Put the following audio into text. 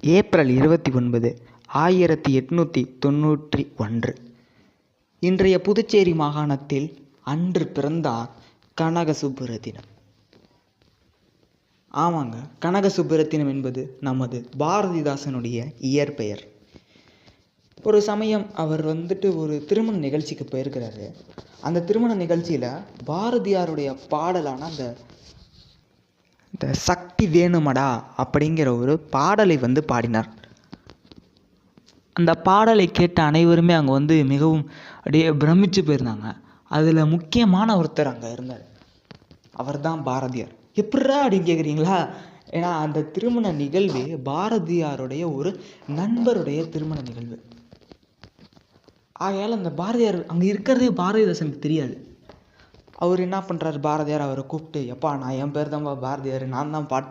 April 29, 1891. இன்றைய புதுச்சேரி மாகாணத்தில் அன்று பிறந்தார் கனக சுப்புரத்தினம். ஆமாங்க, கனக சுப்புரத்தினம் என்பது நமது பாரதிதாசனுடைய இயற்பெயர். ஒரு சமயம் அவர் ஒரு திருமண நிகழ்ச்சிக்கு போயிருக்கிறாரு. அந்த திருமண நிகழ்ச்சியில் பாரதியாருடைய பாடலான இந்த சக்தி வேணுமடா அப்படிங்கிற ஒரு பாடலை பாடினார். அந்த பாடலை கேட்ட அனைவருமே அங்கே மிகவும் அப்படியே பிரமிச்சு போயிருந்தாங்க. அதில் முக்கியமான ஒருத்தர் அங்கே இருந்தார். அவர் தான் பாரதியார். எப்படிரா அப்படின்னு கேட்குறீங்களா? ஏன்னா அந்த திருமண நிகழ்வு பாரதியாருடைய ஒரு நண்பருடைய திருமண நிகழ்வு. ஆகையால் அந்த பாரதியார் அங்கே இருக்கிறதே பாரதிதாசனுக்கு தெரியாது. அவர் என்ன பண்ணுறாரு, பாரதியார் அவரை கூப்பிட்டு, எப்பா நான் என் பேர் தான்ப்பா பாரதியார், நான் தான் பாட்டு